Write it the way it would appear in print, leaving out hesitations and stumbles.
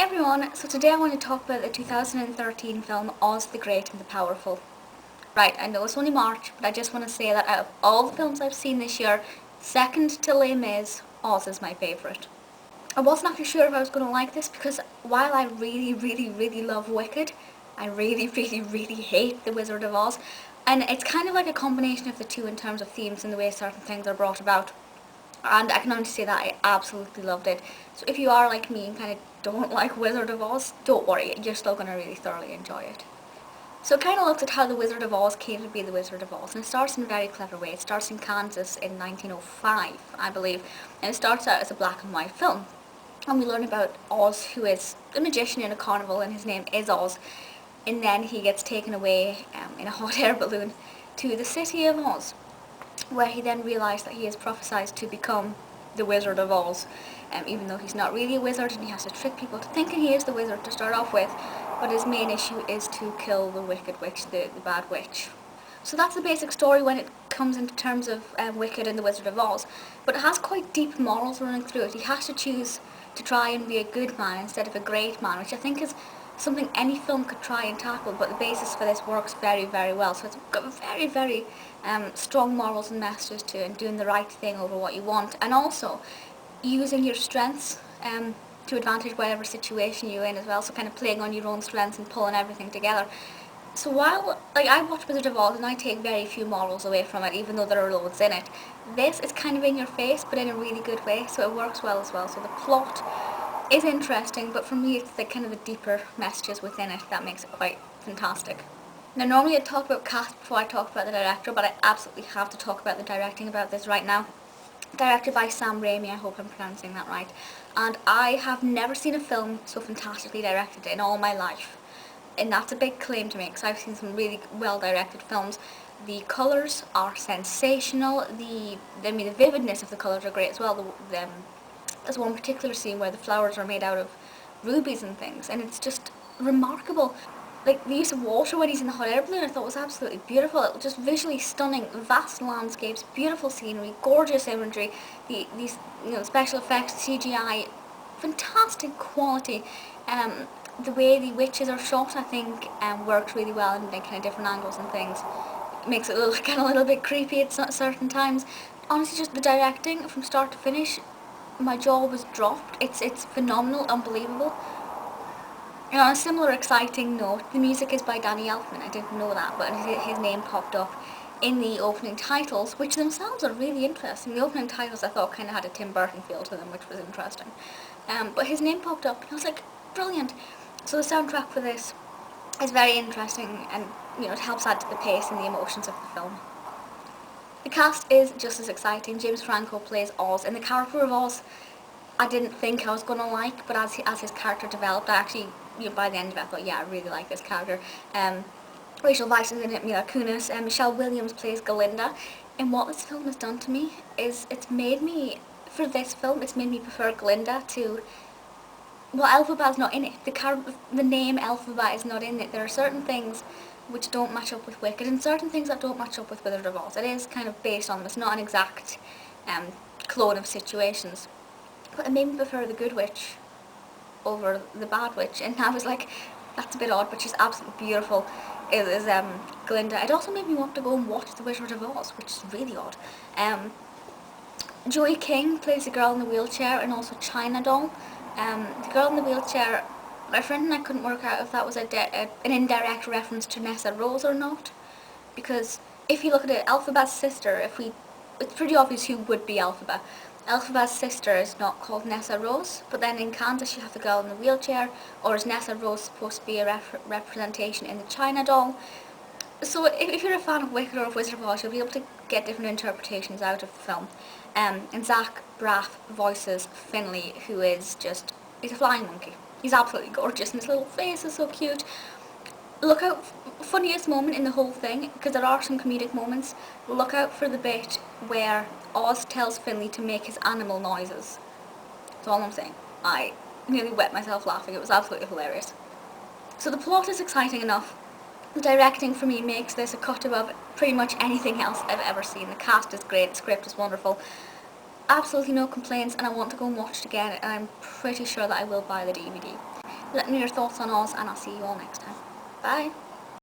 everyone, so today I want to talk about the 2013 film Oz the Great and the Powerful. Right, I know it's only March, but I just want to say that out of all the films I've seen this year, second to Les Mis, Oz is my favourite. I wasn't actually sure if I was going to like this because while I really love Wicked, I really hate The Wizard of Oz. And it's kind of like a combination of the two in terms of themes and the way certain things are brought about. And I can honestly say that I absolutely loved it. So if you are like me and kind of don't like Wizard of Oz, don't worry, you're still going to really thoroughly enjoy it. So it kind of looks at how the Wizard of Oz came to be the Wizard of Oz, and it starts in a very clever way. It starts in Kansas in 1905, I believe, and it starts out as a black and white film. And we learn about Oz, who is a magician in a carnival, and his name is Oz. And then he gets taken away in a hot air balloon to the city of Oz, where he then realised that he is prophesied to become the Wizard of Oz, even though he's not really a wizard and he has to trick people to thinking he is the wizard to start off with, but his main issue is to kill the wicked witch, the bad witch. So that's the basic story when it comes into terms of Wicked and the Wizard of Oz, but it has quite deep morals running through it. He has to choose to try and be a good man instead of a great man, which I think is something any film could try and tackle, but the basis for this works very well. So it's got very strong morals and messages to it, and doing the right thing over what you want, and also using your strengths to advantage whatever situation you're in as well, so kind of playing on your own strengths and pulling everything together. So while, I watch Wizard of Oz and I take very few morals away from it, even though there are loads in it, this is kind of in your face, but in a really good way, so it works well as well. So the plot is interesting, but for me it's the kind of the deeper messages within it that makes it quite fantastic. Now normally I'd talk about cast before I talk about the director, but I absolutely have to talk about the directing about this right now. Directed by Sam Raimi, I hope I'm pronouncing that right. And I have never seen a film so fantastically directed in all my life. And that's a big claim to make, because I've seen some really well directed films. The colours are sensational. The vividness of the colours are great as well. There's one particular scene where the flowers are made out of rubies and things, and it's just remarkable. Like the use of water when he's in the hot air balloon, I thought was absolutely beautiful. It was just visually stunning, vast landscapes, beautiful scenery, gorgeous imagery, these special effects, CGI, fantastic quality. The way the witches are shot, I think, works really well in kind of different angles and things. It makes it a little bit creepy at certain times. Honestly, just the directing from start to finish, my jaw was dropped. It's phenomenal, unbelievable. And on a similar exciting note, the music is by Danny Elfman. I didn't know that, but his name popped up in the opening titles, which themselves are really interesting. The opening titles I thought kind of had a Tim Burton feel to them, which was interesting. But his name popped up, and I was like, brilliant. So the soundtrack for this is very interesting, and it helps add to the pace and the emotions of the film. The cast is just as exciting. James Franco plays Oz, and the character of Oz I didn't think I was going to like, but as his character developed, I actually, by the end of it, I thought, yeah, I really like this character. Rachel Weisz is in it, Mila Kunis, and Michelle Williams plays Glinda. And what this film has done to me is it's made me prefer Glinda to, well, Elphaba's not in it. The name Elphaba is not in it. There are certain things which don't match up with Wicked, and certain things that don't match up with Wizard of Oz. It is kind of based on them. It's not an exact clone of situations. But it made me prefer the good witch over the bad witch, and I was like, that's a bit odd, but she's absolutely beautiful. It is Glinda. It also made me want to go and watch The Wizard of Oz, which is really odd. Joey King plays the girl in the wheelchair, and also China Doll. The girl in the wheelchair, my friend and I couldn't work out if that was an indirect reference to Nessa Rose or not, because if you look at it, Elphaba's sister, it's pretty obvious who would be Elphaba. Elphaba's sister is not called Nessa Rose, but then in Kansas you have the girl in the wheelchair, or is Nessa Rose supposed to be a representation in the China Doll? So if you're a fan of Wicked or of Wizard of Oz, you'll be able to get different interpretations out of the film. And Zach Braff voices Finley, who is he's a flying monkey. He's absolutely gorgeous, and his little face is so cute. Look out, funniest moment in the whole thing, because there are some comedic moments, look out for the bit where Oz tells Finley to make his animal noises. That's all I'm saying. I nearly wet myself laughing. It was absolutely hilarious. So the plot is exciting enough. The directing for me makes this a cut above pretty much anything else I've ever seen. The cast is great, the script is wonderful. Absolutely no complaints, and I want to go and watch it again, and I'm pretty sure that I will buy the DVD. Let me know your thoughts on Oz, and I'll see you all next time. Bye.